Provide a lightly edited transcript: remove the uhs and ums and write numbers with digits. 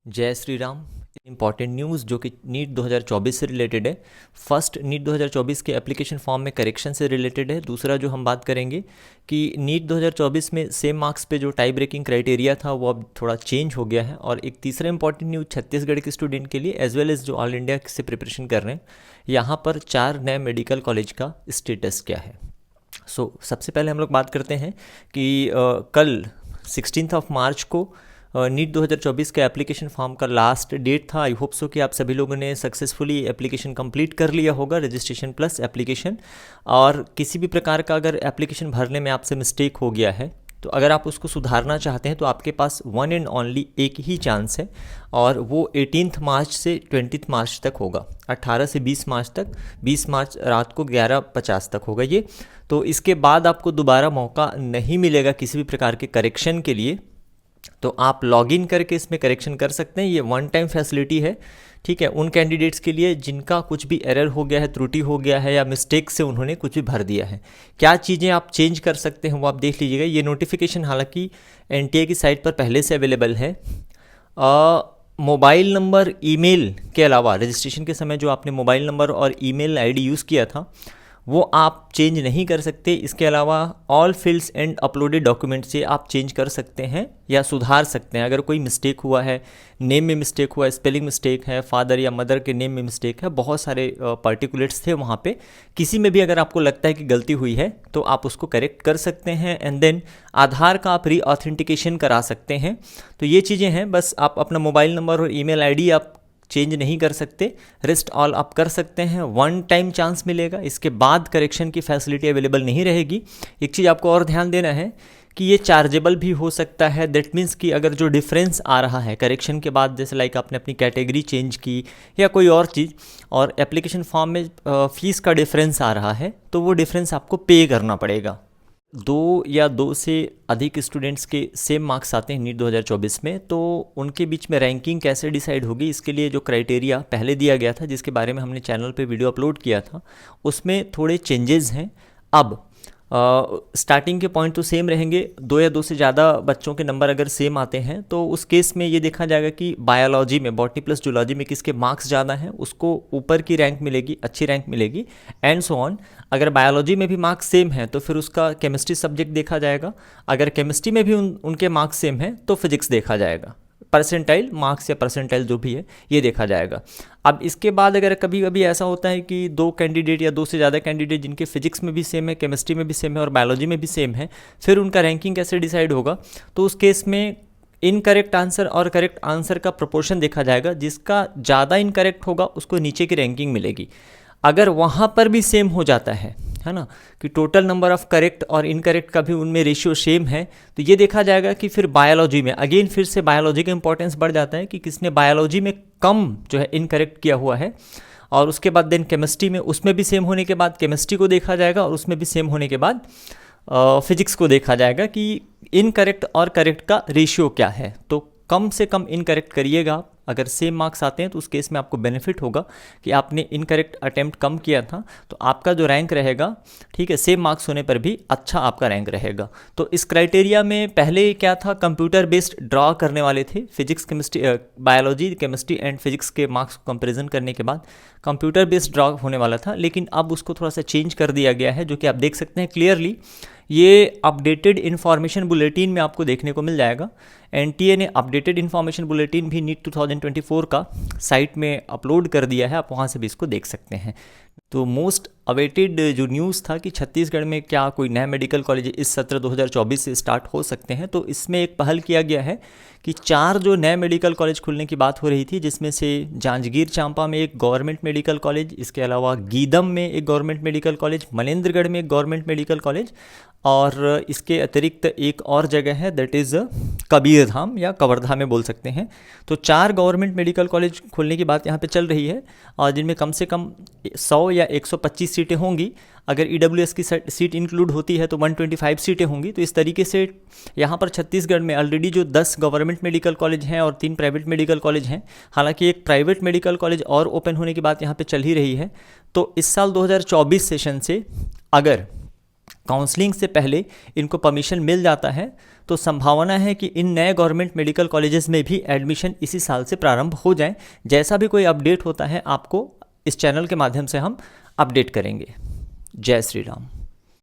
जय Shri Ram. Important news जो कि नीट 2024 से रिलेटेड है। फर्स्ट, नीट 2024 के एप्लीकेशन फॉर्म में करेक्शन से रिलेटेड है। दूसरा जो हम बात करेंगे कि नीट 2024 में सेम मार्क्स पे जो टाई ब्रेकिंग क्राइटेरिया था वो अब थोड़ा चेंज हो गया है। और एक तीसरा इंपॉर्टेंट न्यूज़ छत्तीसगढ़ के स्टूडेंट के लिए एज वेल एज जो ऑल इंडिया से प्रिपरेशन कर रहे हैं, यहाँ पर 4 नए मेडिकल कॉलेज का स्टेटस क्या है। सबसे पहले हम लोग बात करते हैं कि कल 16 मार्च को नीट 2024 का एप्लीकेशन फॉर्म का लास्ट डेट था। आई होप सो कि आप सभी लोगों ने सक्सेसफुली एप्लीकेशन कंप्लीट कर लिया होगा, रजिस्ट्रेशन प्लस एप्लीकेशन। और किसी भी प्रकार का अगर एप्लीकेशन भरने में आपसे मिस्टेक हो गया है तो अगर आप उसको सुधारना चाहते हैं तो आपके पास वन एंड ओनली एक ही चांस है, और वो 18 मार्च से 20 मार्च तक होगा। 18 से 20 मार्च तक, 20 मार्च रात को 11:50 तक होगा ये। तो इसके बाद आपको दोबारा मौका नहीं मिलेगा किसी भी प्रकार के करेक्शन के लिए। तो आप लॉगिन करके इसमें करेक्शन कर सकते हैं। ये वन टाइम फैसिलिटी है, ठीक है, उन कैंडिडेट्स के लिए जिनका कुछ भी एरर हो गया है, त्रुटि हो गया है या मिस्टेक से उन्होंने कुछ भी भर दिया है। क्या चीज़ें आप चेंज कर सकते हैं वो आप देख लीजिएगा। ये नोटिफिकेशन हालांकि एनटीए की साइट पर पहले से अवेलेबल है। मोबाइल नंबर, ईमेल के अलावा रजिस्ट्रेशन के समय जो आपने मोबाइल नंबर और ईमेल आईडी यूज़ किया था वो आप चेंज नहीं कर सकते। इसके अलावा all fields and uploaded document से आप चेंज कर सकते हैं या सुधार सकते हैं। अगर कोई मिस्टेक हुआ है, नेम में मिस्टेक हुआ है, स्पेलिंग मिस्टेक है, फादर या मदर के नेम में मिस्टेक है, बहुत सारे पार्टिकुलेट्स थे वहाँ पे, किसी में भी अगर आपको लगता है कि गलती हुई है तो आप उसको करेक्ट कर सकते हैं। एंड देन आधार का आप री ऑथेंटिकेशन करा सकते हैं। तो ये चीज़ें हैं, बस आप अपना मोबाइल नंबर और ईमेल आईडी आप चेंज नहीं कर सकते, रेस्ट ऑल आप कर सकते हैं। वन टाइम चांस मिलेगा, इसके बाद करेक्शन की फैसिलिटी अवेलेबल नहीं रहेगी। एक चीज़ आपको और ध्यान देना है कि ये चार्जेबल भी हो सकता है। दैट मीन्स कि अगर जो डिफरेंस आ रहा है करेक्शन के बाद, जैसे लाइक आपने अपनी कैटेगरी चेंज की या कोई और चीज़, और एप्लीकेशन फॉर्म में फ़ीस का डिफरेंस आ रहा है, तो वो डिफरेंस आपको पे करना पड़ेगा। 2 या 2 से अधिक स्टूडेंट्स के सेम मार्क्स आते हैं नीट 2024 में, तो उनके बीच में रैंकिंग कैसे डिसाइड होगी, इसके लिए जो क्राइटेरिया पहले दिया गया था, जिसके बारे में हमने चैनल पे वीडियो अपलोड किया था, उसमें थोड़े चेंजेस हैं। अब स्टार्टिंग के पॉइंट तो सेम रहेंगे। 2 या 2 से ज़्यादा बच्चों के नंबर अगर सेम आते हैं तो उस केस में ये देखा जाएगा कि बायोलॉजी में, बॉटनी प्लस जूलॉजी में किसके मार्क्स ज़्यादा हैं उसको ऊपर की रैंक मिलेगी, अच्छी रैंक मिलेगी, एंड सो ऑन। अगर बायोलॉजी में भी मार्क्स सेम हैं तो फिर उसका केमिस्ट्री सब्जेक्ट देखा जाएगा। अगर केमिस्ट्री में भी उनके मार्क्स सेम हैं तो फिजिक्स देखा जाएगा। परसेंटाइल मार्क्स या परसेंटाइल जो भी है ये देखा जाएगा। अब इसके बाद अगर कभी कभी ऐसा होता है कि 2 कैंडिडेट या 2 से ज़्यादा कैंडिडेट जिनके फिजिक्स में भी सेम है, केमिस्ट्री में भी सेम है और बायोलॉजी में भी सेम है, फिर उनका रैंकिंग कैसे डिसाइड होगा, तो उस केस में इनकरेक्ट आंसर और करेक्ट आंसर का प्रोपोर्शन देखा जाएगा। जिसका ज़्यादा इनकरेक्ट होगा उसको नीचे की रैंकिंग मिलेगी। अगर वहाँ पर भी सेम हो जाता है ना, कि टोटल नंबर ऑफ करेक्ट और इनकरेक्ट का भी उनमें रेशियो सेम है, तो ये देखा जाएगा कि फिर बायोलॉजी में अगेन फिर से बायोलॉजी का इंपॉर्टेंस बढ़ जाता है कि किसने बायोलॉजी में कम जो है इनकरेक्ट किया हुआ है। और उसके बाद देन केमिस्ट्री में, उसमें भी सेम होने के बाद केमिस्ट्री को देखा जाएगा, और उसमें भी सेम होने के बाद फिजिक्स को देखा जाएगा कि इनकरेक्ट और करेक्ट का रेशियो क्या है। तो कम से कम इनकरेक्ट करिएगा आप। अगर सेम मार्क्स आते हैं तो उस केस में आपको बेनिफिट होगा कि आपने इनकरेक्ट अटेम्प्ट कम किया था, तो आपका जो रैंक रहेगा, ठीक है, सेम मार्क्स होने पर भी अच्छा आपका रैंक रहेगा। तो इस क्राइटेरिया में पहले क्या था, कंप्यूटर बेस्ड ड्रॉ करने वाले थे। Physics, chemistry, biology, chemistry and physics के मार्क्स को कंपेरिजन करने के बाद कंप्यूटर बेस्ड ड्रॉ होने वाला था, लेकिन अब उसको थोड़ा सा चेंज कर दिया गया है, जो कि आप देख सकते हैं क्लियरली। ये अपडेटेड इन्फॉर्मेशन बुलेटिन में आपको देखने को मिल जाएगा। एनटीए ने अपडेटेड इन्फॉर्मेशन बुलेटिन भी नीट 2024 का साइट में अपलोड कर दिया है, आप वहाँ से भी इसको देख सकते हैं। तो मोस्ट अवेटेड जो न्यूज़ था कि छत्तीसगढ़ में क्या कोई नया मेडिकल कॉलेज इस सत्र 2024 से स्टार्ट हो सकते हैं, तो इसमें एक पहल किया गया है कि 4 जो नए मेडिकल कॉलेज खुलने की बात हो रही थी, जिसमें से जांजगीर चांपा में एक गवर्नमेंट मेडिकल कॉलेज, इसके अलावा गीदम में एक गवर्नमेंट मेडिकल कॉलेज, मनेंद्रगढ़ में एक गवर्नमेंट मेडिकल कॉलेज, और इसके अतिरिक्त एक और जगह है दैट इज़ कबीरधाम या कवर्धा में बोल सकते हैं। तो 4 गवर्नमेंट मेडिकल कॉलेज खुलने की बात यहाँ पे चल रही है, और जिनमें कम से कम 100 या 125 सीटें होंगी। अगर ईडब्ल्यूएस की सीट इंक्लूड होती है तो 125 सीटें होंगी। तो इस तरीके से यहाँ पर छत्तीसगढ़ में ऑलरेडी जो 10 गवर्नमेंट मेडिकल कॉलेज हैं और 3 प्राइवेट मेडिकल कॉलेज हैं, हालांकि एक प्राइवेट मेडिकल कॉलेज और ओपन होने की बात यहाँ पे चल ही रही है। तो इस साल 2024 सेशन से अगर काउंसलिंग से पहले इनको परमिशन मिल जाता है, तो संभावना है कि इन नए गवर्नमेंट मेडिकल कॉलेजेस में भी एडमिशन इसी साल से प्रारंभ हो जाए। जैसा भी कोई अपडेट होता है आपको इस चैनल के माध्यम से हम अपडेट करेंगे। जय श्री राम।